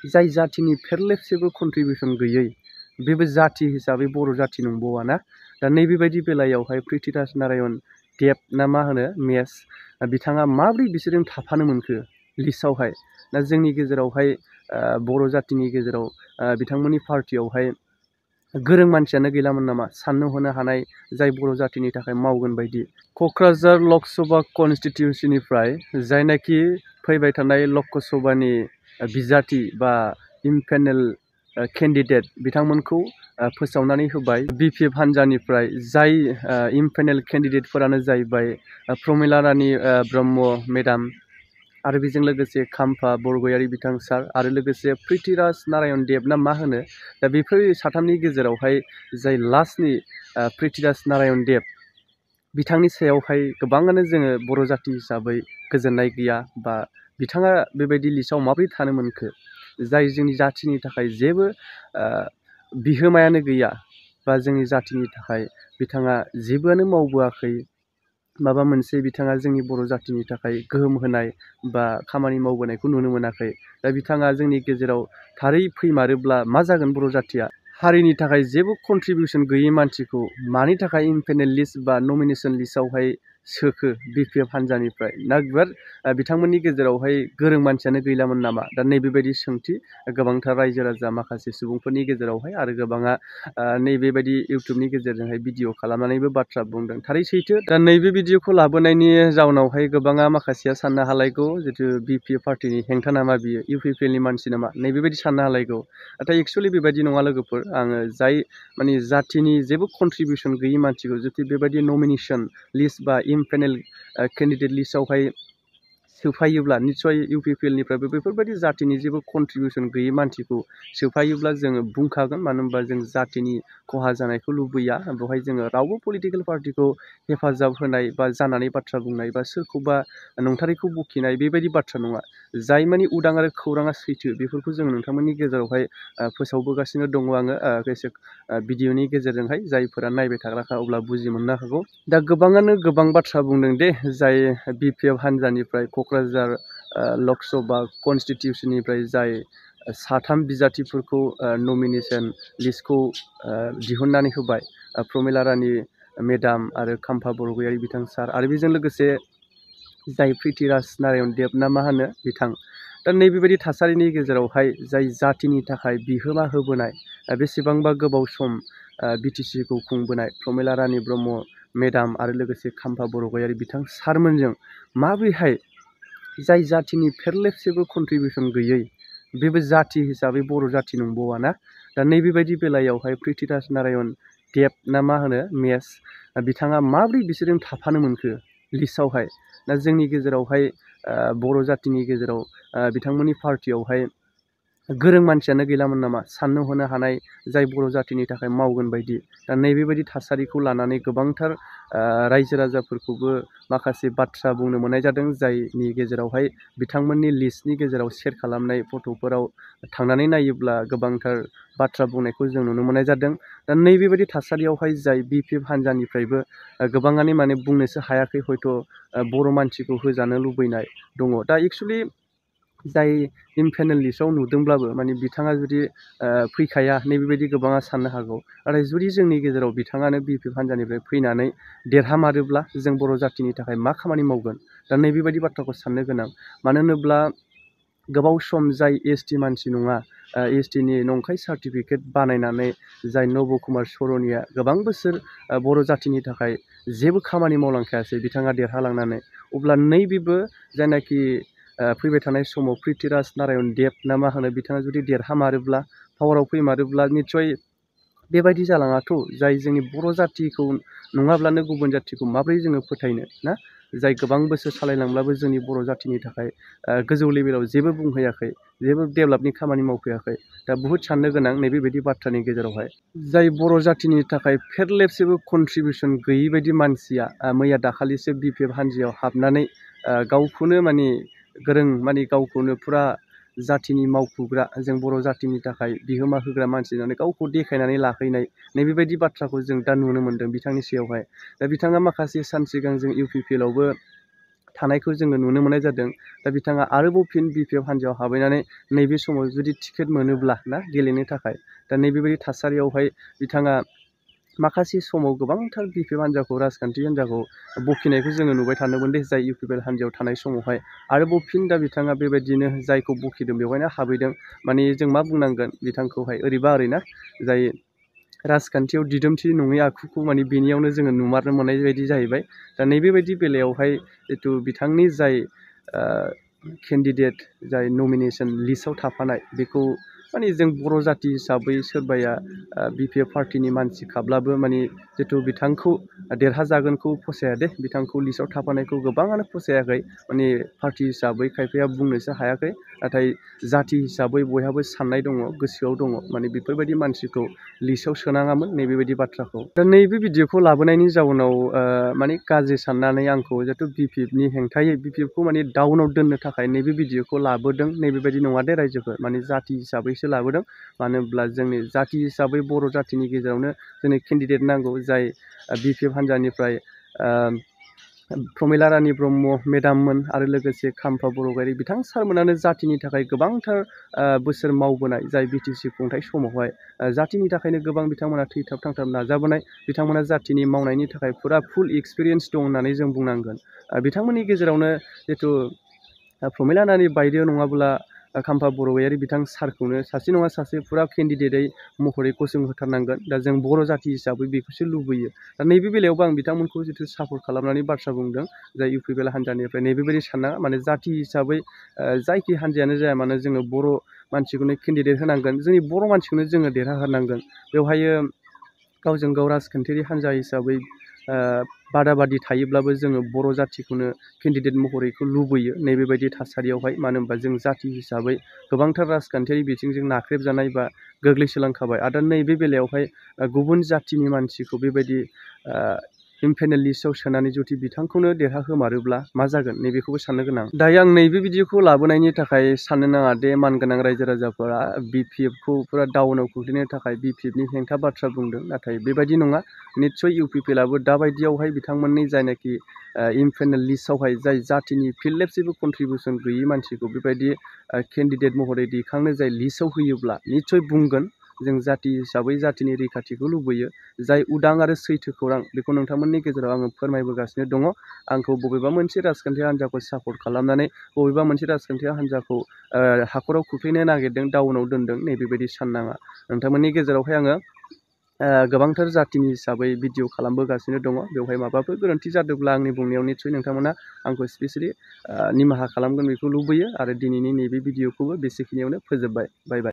जाय जाथिनि फेरलेबसेबो कन्ट्रिबिउसन गैयै बेबो जाथि हिसाबै बर' जाथि नंबावाना। दा नैबेबायदि बेलायावहाय पृथ्वीराज नारायण देब ना मा होनो मेस बिथाङा माब्रै बिसोरजों थाफानो मोनखो लिस्टआवहाय। दा जोंनि गेजेरावहाय बर' जाथिनि गेजेराव बिथांमोननि पार्टियावहाय गोरों मानसियानो गैलामोन नामा साननो हनो हानाय जाय बर' जाथिनि थाखाय मावगोन बायदि। क'क्राझार लकसभा कनस्टिटिउन्सिनिफ्राय जायनाखि फैबाय थानाय लकसभानि बिजाथि बा इमपेनेल केन्डिडेट बिथांमोनखौ फोसावनानै होबाय BPF हान्जानिफ्राय। जाय इमपेनेल केन्डिडेटफोरानो जाहैबाय प्रमिला रानी ब्रह्म मेडाम आरो बेजों लोगोसे खाम्फा बरगयारी बिथां सार आरो लोगोसे पृथ्वीराज नारायण देब ना मा होनो। दा बेफोर साथामनि गेजेरावहाय जाय लास्टनि पृथ्वीराज नारायण देब बिथांनि सायावहाय गोबाङानो जोङो बर' जाथि हिसाबै गोजोननाय गैया बा बिथाङा बेबायदि लिस्टआव माबोरै थानो मोनखो जाय जोंनि जाथिनि थाखाय जेबो बिहोमायानो गैया बा जोंनि जाथिनि थाखाय बिथाङा जेबोआनो मावबोआखै। माबा मोनसे बिथाङा जोंनि बर' जाथिनि थाखाय गोहोम होनाय बा खामानि मावबोनायखौ नुनो मोनाखै। दा बिथाङा जोंनि गेजेराव थारै फैमारोब्ला मा जागोन बर' जाथिया। हारिनि थाखाय जेबो कन्ट्रिबिउसन गैयै मानसिखौ मानि थाखाय इमपेनेल लिस्ट बा नमिनेसन लिस्टआवहाय सोखो BPF हान्जानिफ्राय। ना बिराद बिथांमोननि गेजेरावहाय गोरों मानसियानो गैलामोन नामा। दा नैबेबायदि सोंथि गोबांथार रायजो राजा माखासे सुबुंफोरनि गेजेरावहाय आरो गोबाङा नैबेबायदि इउटुबनि गेजेरजोंहाय भिडिअ खालामनानैबो बाथ्रा बुंदों। थारै सैथो। दा नैबे भिडिअखौ लाबोनायनि जाउनावहाय गोबाङा माखासेया साननो हालायगौ जितु BPF पार्टिनि हेंथा नामा बियो UPPLनि मानसि नामा नैबेबायदि साननो हालायगौ। नाथाय एक्सुवेलि बेबायदि नङा लोगोफोर। आङो जाय माने जाथिनि जेबो कन्ट्रिबिउसन गैयै मानसिखौ जुदि बेबायदि नमिनेसन लिस्ट बा इमपेनेल केन्डिडेट लिस्टआवहाय सोफायोब्ला निस्सय UPPLनिफ्रायबो बेफोरबायदि जाथिनि जेबो कन्ट्रिबिउसन गैयै मानसिखौ सोफायोब्ला जोङो बुंखागोन। मानो होनबा जों जाथिनि खहा जानायखौ लुबैया। बेवहाय जोङो रावबो पलिटिकेल पार्टिखौ हेफाजाब होनाय बा जानानै बाथ्रा बुंनाय बा सोरखौबा नंथारैखौ बखिनाय बेबायदि बाथ्रा नङा। जाय मानि उदां आरो खौराङा सैथो बेफोरखौ जों नोंथांमोननि गेजेरावहाय फोसावबोगासिनो दङ आङो खायसे भिडिअनि गेजेरजोंहाय। जायफोरा नायबाय थाग्राखा अब्ला बुजि मोननो हागौ। दा गोबाङानो गोबां बाथ्रा बुंदों दे जाय BPF हान्जानिफ्राय क'क्राझार लकसभा कनस्टिटिउन्सिनिफ्राय जाय साथाम बिजाथिफोरखौ नमिनेसन लिस्टखौ दिहुननानै होबाय प्रमिला रानी मेडाम आरो खाम्फा बरगयारी बिथां सार आरो बेजों लोगोसे जाय पृथ्वीराज नारायण देब ना मा होनो बिथां। दा नैबेबायदि थासारिनि गेजेरावहाय जाय जाथिनि थाखाय बिहोमा होबोनाय बेसेबांबा गोबाव सम BTC खौ खुंबोनाय प्रमिला रानी ब्रह्म मेडाम आरो लोगोसे खाम्फा बरगयारी बिथां सारमोनजों माबोरैहाय जाय जाथिनि फेरलेबसेबो कन्ट्रिबिउसन गैयै बेबो जाथि हिसाबै बर' जाथि नंबावाना। दा नैबेबायदि बेलायावहाय पृथ्वीराज नारायण देब ना मा होनो मेस बिथाङा माबोरै बिसोरजों थाफानो मोनखो लिस्टआवहाय। दा जोंनि गेजेरावहाय बर' जाथिनि गेजेराव बिथांमोननि पार्टियावहाय गोरों मानसियानो गैलामोन नामा साननो हनो हानाय जाय बर' जाथिनि थाखाय मावगोन बायदि। दा नैबेबायदि थासारिखौ लानानै गोबांथार रायजो राजाफोरखौबो माखासे बाथ्रा बुंनो मोननाय जादों। जायनि गेजेरावहाय बिथांमोननि लिस्टनि गेजेराव सेयार खालामनाय फट'फोराव थांनानै नायोब्ला गोबांथार बाथ्रा बुंनायखौ जों नुनो मोननाय जादों। दा नैबेबायदि थासारियावहाय जाय BPF हान्जानिफ्रायबो गोबाङानो माने बुंनोसो हायाखै हयथ' बर' मानसिखौ होजानो लुबैनाय दङ। दा एक्सुवेलि जाय इमपेनेल लिस्टआव नुदोंब्लाबो माने बिथाङा जुदि फैखाया नैबेबायदि गोबाङा साननो हागौ। नाथाय जुदि जोंनि गेजेराव बिथाङानो BPF हान्जानिफ्राय फैनानै देरहामारोब्ला जों बर' जाथिनि थाखाय मा खामानि मावगोन। दा नैबेबायदि बाथ्राखौ साननो गोनां। मानो होनोब्ला गोबाव सम जाय ST मानसि नङा STनि नंखाय सार्टिफिकेट बानायनानै जाय नब कुमार सरनिया गोबां बोसोर बर' जाथिनि थाखाय जेबो खामानि मावलांखायासै बिथाङा देरहालांनानै। अब्ला नैबेबो जायनाखि फैबाय थानाय समाव पृथ्वीराज नारायण देब ना मा होनो बिथाङा जुदि देरहामारोब्ला पावाराव फैमारोब्ला निस्सय बेबायदि जालाङाथ'। जाय जोंनि बर' जाथिखौ नङाब्लानो गुबुन जाथिखौ माबोरै जोङो फोथायनो ना। जाय गोबां बोसोर सालायलांब्लाबो जोंनि बर' जाथिनि थाखाय गोजौ लेभेलाव जेबो बुंहैयाखै जेबो डेभेलपनि खामानि मावफैयाखै। दा बुहुत साननो गोनां नैबेबायदि बाथ्रानि गेजेरावहाय। जाय बर' जाथिनि थाखाय फेरलेबसेबो कन्ट्रिबिउसन गैयै बायदि मानसिया मैया दाखालिसो BPF हान्जायाव हाबनानै गावखौनो माने गोरों माने गावखौनो फुरा जाथिनि मावखुग्रा जों बर' जाथिनि थाखाय बिहोमा होग्रा मानसि होननानै गावखौ देखायनानै लाहैनाय नैबेबायदि बाथ्राखौ जों दा नुनो मोन्दों बिथांनि सायावहाय। दा बिथाङा माखासे सान सिगां जों UPPLआवबो थानायखौ जोङो नुनो मोननाय जादों। दा बिथाङा आरोबाव फिन BPF हान्जायाव हाबहैनानै नैबे समाव जुदि टिकेट मोनोब्ला ना गेलेनो थाखाय, दा नैबेबायदि थासारियावहाय बिथाङा माखासे समाव गोबांथार BPF हान्जाखौ, राजखान्थि हान्जाखौ बखिनायखौ जोङो नुबाय थानो मोनदों, जाय UPPL हान्जायाव थानाय समावहाय। आरोबाव फिन दा बिथाङा बेबायदिनो जायखौ बखिदों बेवहायनो हाबहैदों। माने जों मा बुंनांगोन बिथांखौहाय ओरैबा ओरैना, जाय राजखान्थियाव दिदोमथि नङै आखुखौ माने बेनियावनो जोङो नुमारनो मोननाय बायदि जाहैबाय। दा नैबेबायदि बेलायावहाय जिथु बिथांनि जाय केन्डिडेट, जाय नमिनेसन लिस्टआव थाफानाय, बेखौ माने जों बर' जाथि हिसाबै सोरबाया BPF पार्टिनि मानसिखाब्लाबो माने जिथु बिथांखौ देरहाजागोनखौ फसायादे, बिथांखौ लिस्टआव थाफानायखौ गोबाङानो फसायाखै। माने पार्टि हिसाबै खायफाया बुंनोसो हायाखै, नाथाय जाथि हिसाबै बयहाबो साननाय दङ, गोसोआव दङ, माने बेफोरबायदि मानसिखौ लिस्टआव सोनाङामोन नैबेबायदि बाथ्राखौ। दा नैबे भिडिअखौ लाबोनायनि जाउनाव माने गाज्रि साननानै आंखौ जिहेतु BPFनि हेंथायै BPFखौ माने डाउनाव दोननो थाखाय नैबे भिडिअखौ लाबोदों, नैबेबायदि नङा दे रायजोफोर, माने जाथि हिसाबैसो लाबोदों। मानो होनब्ला जोंनि जाथि हिसाबै बर' जाथिनि गेजेरावनो जोंनो केन्डिडेट नांगौ, जाय BPF हान्जानिफ्राय प्रमिला रानी ब्रह्म मेडाममोन आरो लोगोसे खाम्फा बरगयारी बिथां सारमोनानो जातिनि थाखाय गोबांथार बोसोर मावबोनाय, जाय BTC खुंथाय समावहाय जातिनि थाखायनो गोबां बिथांमोना थैथाब थांथाब नाजाबोनाय। बिथांमोना जातिनि मावनायनि थाखाय फुरा फुल एक्सपिरियेन्स दं होननानै जों बुंनांगोन। बिथांमोननि गेजेरावनो जिथु प्रमिला रानी बायदेव नङाब्ला खाम्फा बरगयारी बिथां सारखौनो सासे नङा सासे फुरा केन्डिडेटै महरै गसंहोथारनांगोन। दा जों बर' जाथि हिसाबै बेखौसो लुबैयो। दा नैबे बेलायावबो आं बिथांमोनखौ जिथु सापर्ट खालामनानै बाथ्रा बुंदों, जाय UPPL हान्जानिफ्राय नैबेबायदि साननाङा, माने जाथि हिसाबै जायखि हान्जायानो जाया मानो जोङो बर' मानसिखौनो केन्डिडेट होनांगोन, जोंनि बर' मानसिखौनो जोङो देरहाहोनांगोन। बेवहायो गावजों गाव राजखान्थियारि हान्जा हिसाबै बादा बादि थायोब्लाबो जोङो बर' जाथिखौनो केन्डिडेट महरैखौ लुबैयो नैबेबायदि थासारियावहाय। मानो होनबा जों जाथि हिसाबै गोबांथार राजखान्थियारि बिथिंजों नाख्रेबजानाय बा गोग्लैसोलांखाबाय। आरो नैबे बेलायावहाय गुबुन जाथिनि मानसिखौ बेबायदि इम्पेनेल लिस्टआव सोनानै जुदि बिथांखौनो देरहाहोमारोब्ला मा जागोन, नैबेखौबो साननो गोनां। दायो आं नैबे भिडिअखौ लाबोनायनि थाखाय साननो नाङा दे मानगोनां रायजो राजाफोरा BPFखौ फुरा डाउनाव खोख्लैनो थाखाय BPFनि हेंथा बाथ्रा बुंदों, नाथाय बेबायदि नङा। निस्सय UPPLआबो दाबायदियावहाय बिथांमोननि जायनाखि इम्पेनेल लिस्टआवहाय जाय जातिनि फिल्डलेब जेबो कन्ट्रिबिउसन गैयै मानसिखौ बेबायदि केन्डिडेट महरै दैखांनो जाय लिस्टआव होयोब्ला निस्सय बुंगोन, जों जाति हिसाबै जातिनि रैखाथिखौ लुबैयो। जाय उदां आरो सैथो खौरां बेखौ नोंथांमोननि गेजेराव आङो फोरमायबोगासिनो दङ। आंखौ बबेबा मोनसे राजखान्थि हान्जाखौ सापर्ट खालामनानै बबेबा मोनसे राजखान्थि हान्जाखौ हाखराव खोख्लैनो नागिरदों, डाउनाव दोनदों, नैबेबायदि साननाङा। नोंथांमोननि गेजेरावहाय आङो गोबांथार जातिनि हिसाबै भिडिअ खालामबोगासिनो दङ। बेवहाय माबाफोर गोरोन्थि जादोंब्ला आंनि बुंनायाव निस्सय नोंथांमोना आंखौ स्पेसियेलि निमाहा खालामगोन बेखौ लुबैयो। आरो दिनैनि नैबे भिडिअखौबो बेसेखिनियावनो फोजोबबाय। बाय बाय।